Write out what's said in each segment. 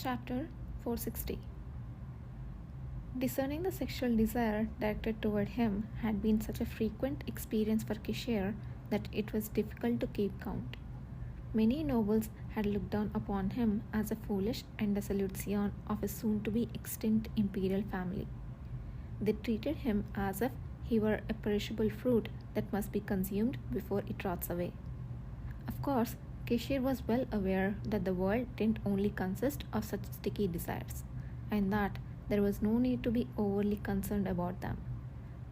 Chapter 460. Discerning the sexual desire directed toward him had been such a frequent experience for Kishir that it was difficult to keep count. Many nobles had looked down upon him as a foolish and dissolute scion of a soon-to-be extinct imperial family. They treated him as if he were a perishable fruit that must be consumed before it rots away. Of course, Kishir was well aware that the world didn't only consist of such sticky desires, and that there was no need to be overly concerned about them.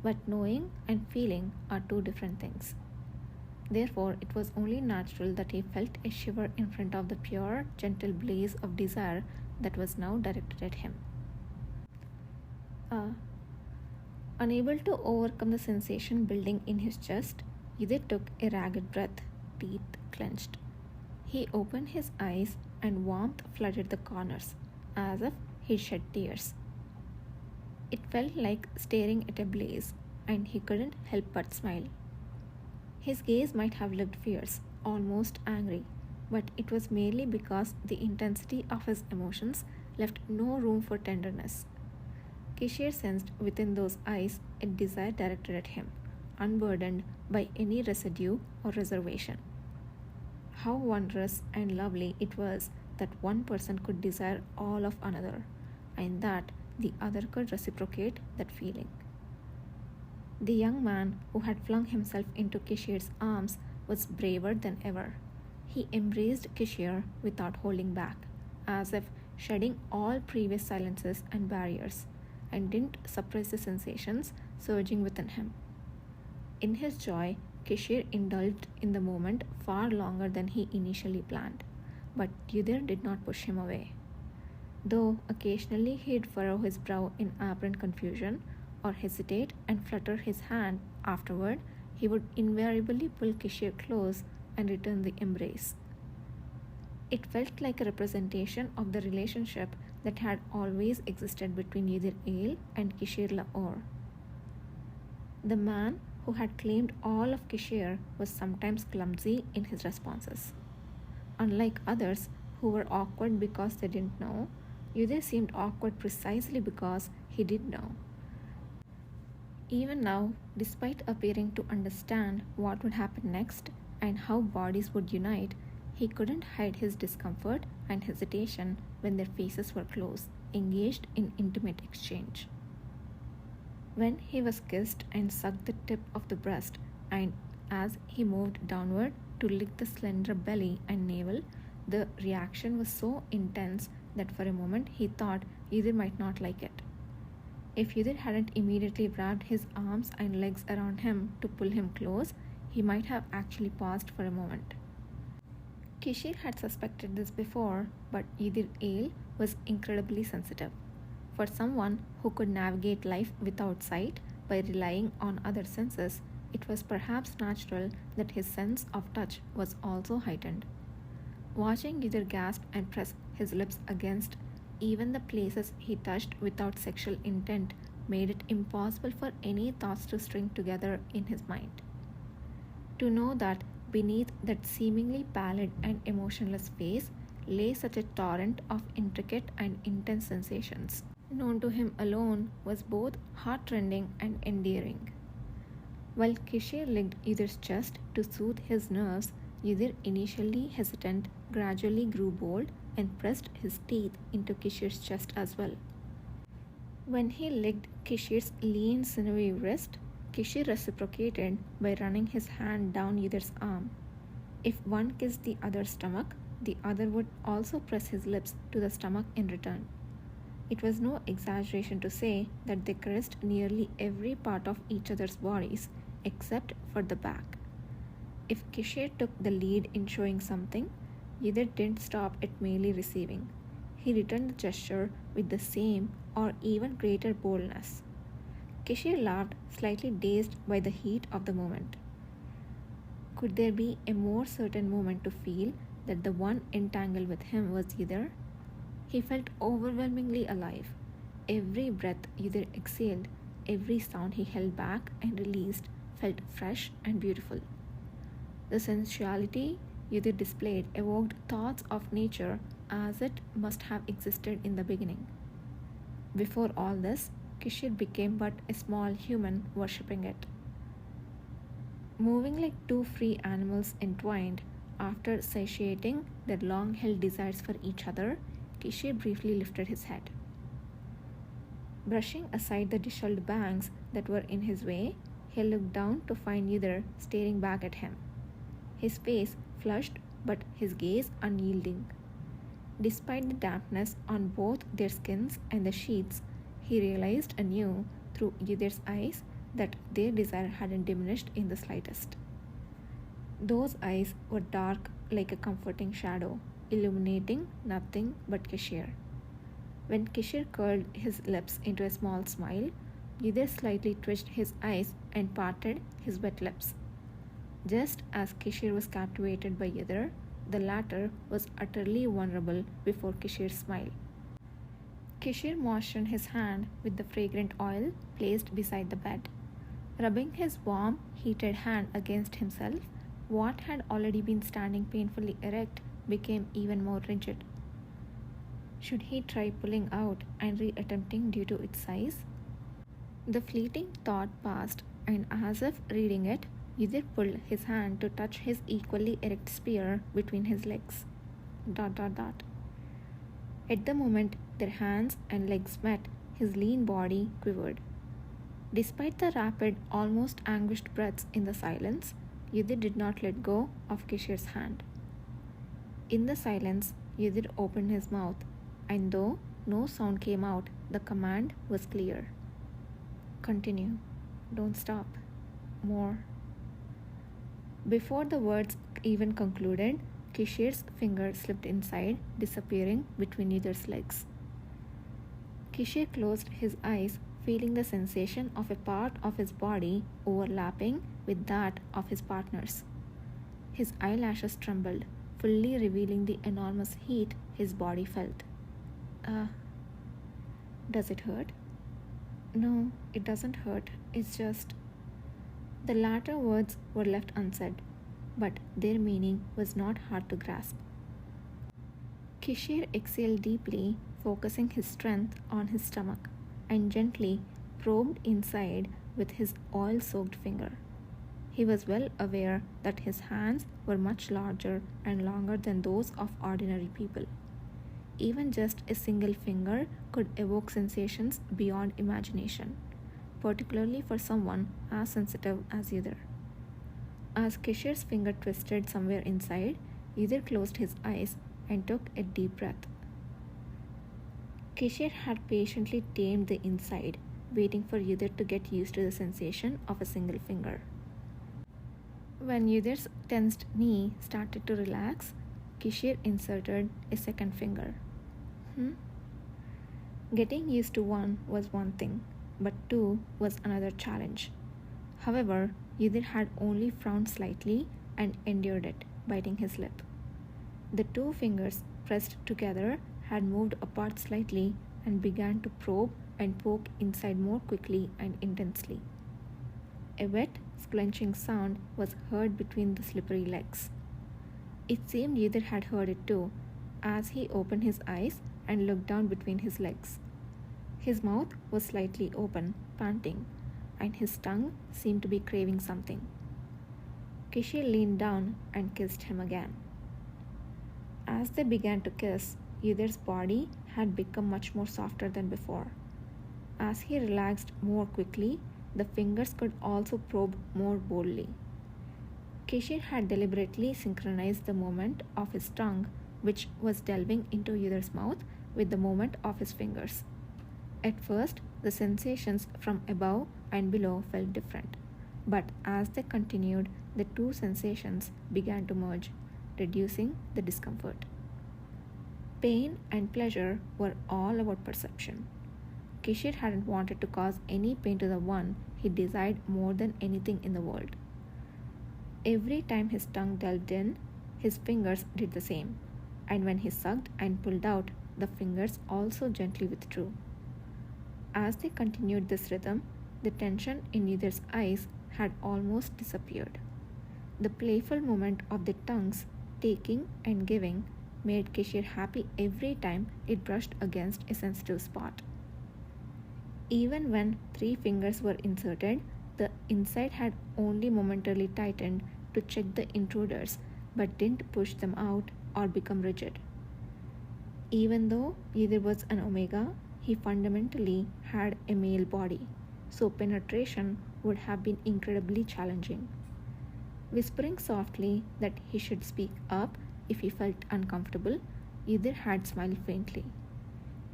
But knowing and feeling are two different things. Therefore, it was only natural that he felt a shiver in front of the pure, gentle blaze of desire that was now directed at him. Unable to overcome the sensation building in his chest, Yudhir took a ragged breath, teeth clenched. He opened his eyes and warmth flooded the corners, as if he shed tears. It felt like staring at a blaze, and he couldn't help but smile. His gaze might have looked fierce, almost angry, but it was merely because the intensity of his emotions left no room for tenderness. Kishir sensed within those eyes a desire directed at him, unburdened by any residue or reservation. How wondrous and lovely it was that one person could desire all of another, and that the other could reciprocate that feeling. The young man who had flung himself into Kishir's arms was braver than ever. He embraced Kishir without holding back, as if shedding all previous silences and barriers, and didn't suppress the sensations surging within him. In his joy, Kishir indulged in the moment far longer than he initially planned, but Yudhir did not push him away. Though occasionally he'd furrow his brow in apparent confusion, or hesitate and flutter his hand afterward, he would invariably pull Kishir close and return the embrace. It felt like a representation of the relationship that had always existed between Yudhir Ale and Kishir Lahore. The man who had claimed all of Kishir was sometimes clumsy in his responses. Unlike others who were awkward because they didn't know, Yudhir seemed awkward precisely because he did know. Even now, despite appearing to understand what would happen next and how bodies would unite, he couldn't hide his discomfort and hesitation when their faces were close, engaged in intimate exchange. When he was kissed and sucked the tip of the breast, and as he moved downward to lick the slender belly and navel, the reaction was so intense that for a moment he thought Yudhir might not like it. If Yudhir hadn't immediately wrapped his arms and legs around him to pull him close, he might have actually paused for a moment. Kishir had suspected this before, but Yudhir Ale was incredibly sensitive. For someone who could navigate life without sight by relying on other senses, it was perhaps natural that his sense of touch was also heightened. Watching Yudhir gasp and press his lips against even the places he touched without sexual intent made it impossible for any thoughts to string together in his mind. To know that beneath that seemingly pallid and emotionless face lay such a torrent of intricate and intense sensations, known to him alone, was both heart-rending and endearing. While Kishir licked Yudhir's chest to soothe his nerves, Yudhir, initially hesitant, gradually grew bold and pressed his teeth into Kishir's chest as well. When he licked Kishir's lean, sinewy wrist, Kishir reciprocated by running his hand down Yudhir's arm. If one kissed the other's stomach, the other would also press his lips to the stomach in return. It was no exaggeration to say that they caressed nearly every part of each other's bodies except for the back. If Kishir took the lead in showing something, Yudhir didn't stop at merely receiving. He returned the gesture with the same or even greater boldness. Kishir laughed, slightly dazed by the heat of the moment. Could there be a more certain moment to feel that the one entangled with him was Yudhir? He felt overwhelmingly alive. Every breath Yudhir exhaled, every sound he held back and released felt fresh and beautiful. The sensuality Yudhir displayed evoked thoughts of nature as it must have existed in the beginning. Before all this, Kishir became but a small human worshipping it. Moving like two free animals entwined, after satiating their long held desires for each other, Kishir briefly lifted his head. Brushing aside the disheveled bangs that were in his way, he looked down to find Yidr staring back at him. His face flushed, but his gaze unyielding. Despite the dampness on both their skins and the sheets, he realized anew through Yidr's eyes that their desire hadn't diminished in the slightest. Those eyes were dark like a comforting shadow, illuminating nothing but Kishir. When Kishir curled his lips into a small smile, Yidr slightly twitched his eyes and parted his wet lips. Just as Kishir was captivated by Yidr, the latter was utterly vulnerable before Kishir's smile. Kishir moistened his hand with the fragrant oil placed beside the bed. Rubbing his warm, heated hand against himself, what had already been standing painfully erect became even more rigid. Should he try pulling out and re-attempting due to its size? The fleeting thought passed, and as if reading it, Yidr pulled his hand to touch his equally erect spear between his legs. ... At the moment their hands and legs met, his lean body quivered. Despite the rapid, almost anguished breaths in the silence, Yidr did not let go of Kishir's hand. In the silence, Yidr opened his mouth, and though no sound came out, the command was clear. Continue. Don't stop. More. Before the words even concluded, Kishir's finger slipped inside, disappearing between Yidr's legs. Kishir closed his eyes, feeling the sensation of a part of his body overlapping with that of his partner's. His eyelashes trembled, fully revealing the enormous heat his body felt. Does it hurt? No, it doesn't hurt. It's just... The latter words were left unsaid, but their meaning was not hard to grasp. Kishir exhaled deeply, focusing his strength on his stomach, and gently probed inside with his oil-soaked finger. He was well aware that his hands were much larger and longer than those of ordinary people. Even just a single finger could evoke sensations beyond imagination, particularly for someone as sensitive as Yidr. As Kishir's finger twisted somewhere inside, Yidr closed his eyes and took a deep breath. Kishir had patiently tamed the inside, waiting for Yidr to get used to the sensation of a single finger. When Yidr's tensed knee started to relax, Kishir inserted a second finger. Getting used to one was one thing, but two was another challenge. However, Yidr had only frowned slightly and endured it, biting his lip. The two fingers pressed together had moved apart slightly and began to probe and poke inside more quickly and intensely. A wet, scrunching sound was heard between the slippery legs. It seemed Yidr had heard it too, as he opened his eyes and looked down between his legs. His mouth was slightly open, panting, and his tongue seemed to be craving something. Kishir leaned down and kissed him again. As they began to kiss, Yidr's body had become much more softer than before. As he relaxed more quickly, the fingers could also probe more boldly. Kishir had deliberately synchronized the movement of his tongue, which was delving into Yidr's mouth, with the movement of his fingers. At first, the sensations from above and below felt different, but as they continued, the two sensations began to merge, reducing the discomfort. Pain and pleasure were all about perception. Kishir hadn't wanted to cause any pain to the one he desired more than anything in the world. Every time his tongue delved in, his fingers did the same, and when he sucked and pulled out, the fingers also gently withdrew. As they continued this rhythm, the tension in Yidr's eyes had almost disappeared. The playful movement of the tongues taking and giving made Cashier happy every time it brushed against a sensitive spot. Even when 3 fingers were inserted, the inside had only momentarily tightened to check the intruders but didn't push them out or become rigid. Even though either was an omega, he fundamentally had a male body, so penetration would have been incredibly challenging. Whispering softly that he should speak up if he felt uncomfortable, either had smiled faintly.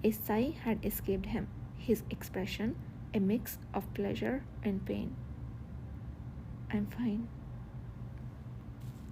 A sigh had escaped him, his expression a mix of pleasure and pain. I'm fine.